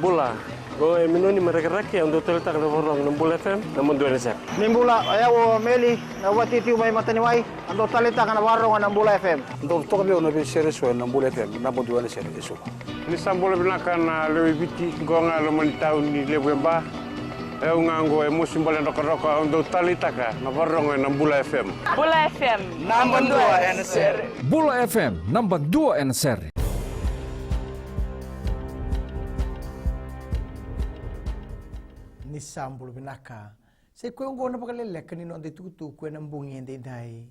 Bula. Go minuni mereka-raki yang doktor letak na borong ng Bula FM namun dua nasab. Nimbula ayaw meli na wati tiu may mataniway ang doktor letak na borong ng Bula FM. Doktor kami ono series ng Bula FM namun dua nasab eso. Ni sambol binakan lewi biti go nga lemon taun ni lebemba. Ngango musim bola roko-roko ang doktor letak na borong ng Bula FM. Bula FM Number 2 NSR. Bula FM number 2 NSR. Ni sambul binaka. Se kwe ngo na Vakaleleka ni nonde tutu kwe nambungi ende dai.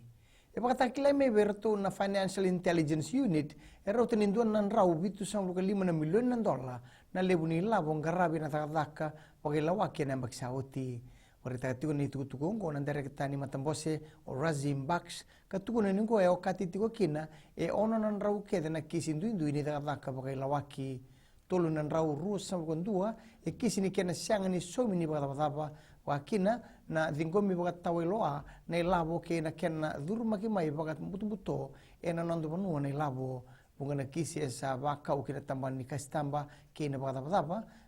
E pakatakila me berto na Financial Intelligence Unit erote ninduan nan rau bitu sang luka $5 milion na lebu ni labong garabi na takataka pagilawaki na magsauti. Warita katigo ni tutu ngo nan direkta ni matambose o razim baks katugo na ningo e o katitigo kina e ono nan rau kede na kisindu ni takataka pagilawaki. Tolu nan rau ruas sama kondua e kisi ni kena siang ni somi ni bata wakina na dinggomi bagat taweloa na ilabo ke na kena durma ki mai bagat buto e na nando panua na ilabo bunga na kisi esa bakau kena tambah ni kas tambah ke na bata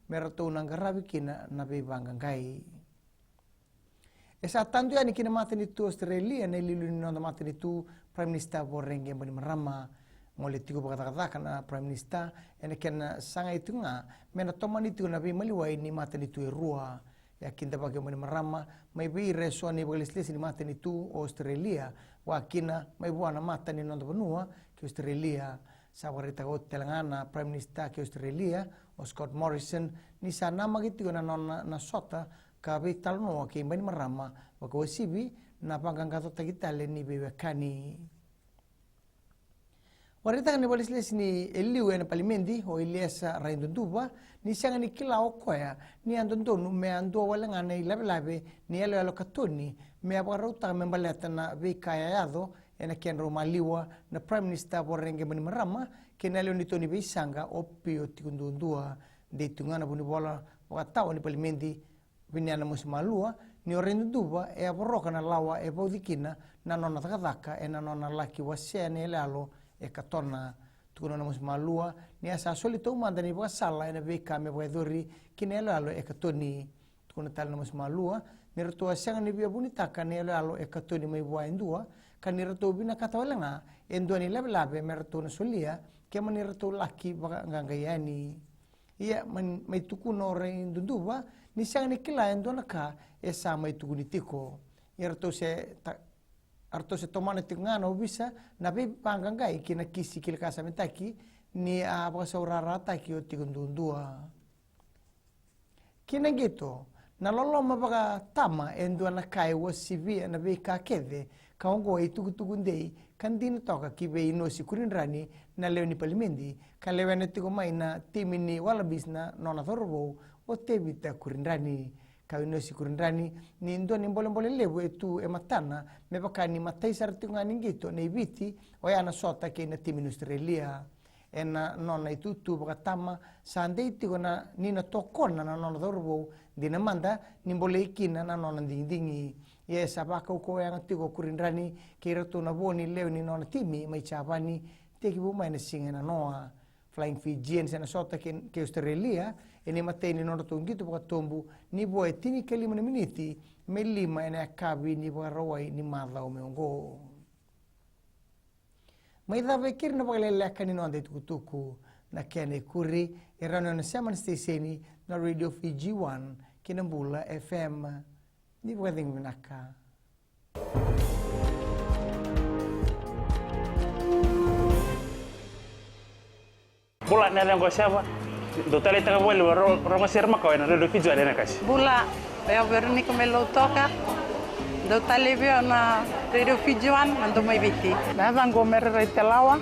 merato nang garabi kina na be banggangai esa tantu yani kina mata ni tu Australia na lilu ni nando mata ni tu Prime Minister borenge bani marama ngole tigo kata kana Prime Minister ene ken sanga itu nga mena tomani itu na be maliwai ni mata ni tu rua yakin ta bagi mani marama mai be reso ni baglisles ni mata ni tu Australia wakina mai buana mata ni nondo benua ke Australia sawarita go telangana Prime Minister ke Australia o Scott Morrison ni sana magitu na nona na sota ka be talno ke mani marama wako sibi na panggang kato tagitale ni bewekani. Warita ni balisles ni eliu na palimendi o iliasa raindunduba ni sanga ni kilao koya ni andondonu me ando walanga na ilabe ni alo katoni me abarauta me baleta na be kayayado ena ken romaliwa na Prime Minister borenge mani marama ken alo ni toni be sanga opio tikundundua de tungana buni bola wakatao ni palimendi binyana musmalua ni raindunduba e aboroka na lawa e bodikina na nona takataka e na nona laki wasene lalo e katona tukuna namus malua ni asa solito manda ni sala ena beka me bwedori kinelo alo e katoni tukuna tal namus malua ni reto asang ni bia bunita kanelo alo e katoni mai bwa indua kan ni reto bina katawalanga endo ni labe me reto na solia ke mani reto laki ngangayani ia mai tukuno re ndunduba ni sang ni kila endo naka e sa mai tukuni tiko ia reto se arto se tomane tingana bisa na be panggangai kina kisi kil kasamentaki ni apa saurara taki o tigundundua kina gitu na lolo mabaka tama endo na kai wasivi na be ka kede kaongo itu tugundei kandin toka kibe ino sikurin rani na leoni palimendi ka lewene tigo mai na timini wala bisna nona thorbo o tebita kurin rani kawino si kurindani ni ndo ni mbole lebu etu e matana me bakani matai sartinga ningito nei biti o yana sota ke na timin Australia ena nona itu tu bakatama sande itu na nina tokona na nona dorbo dina manda ni mbole ikina na nona dingdingi ye sabaka ko yang tigo kurindani ke reto na boni leo ni nona timi mai chabani teki bu mai na singa na noa Flying Fijians na sota ke Australia ini matei ni nona tunggito pakatombu ni boy tini kali mana miniti melima ene akabi ni barawai ni madau meongo mai da vekir na Vakaleleka ni nonde tukutuku na kene kuri erano na seman steseni na Radio Fiji 1 kinambula FM ni bwading minaka Bula na lang ko siya Dotale taga vuelo Roma serma ko na do fijo na kasi. Bula eu Veronica melo toka dotale veo na radio fijuan ando mai biti na zango merre telawa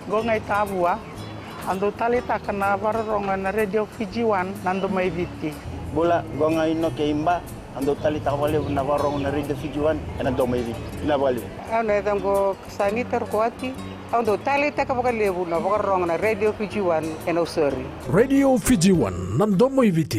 go ngai tabua ando tale takana baronga na radio fijuan nando mai biti Bula go ngai no ke imba ando tali tawale na barong na radio fijuan ando mai biti na bali ana zango saniter kwati ando tali takabakalebu na baronga na radio fijuan eno sori Radio Fiji 1 nando mo ibiti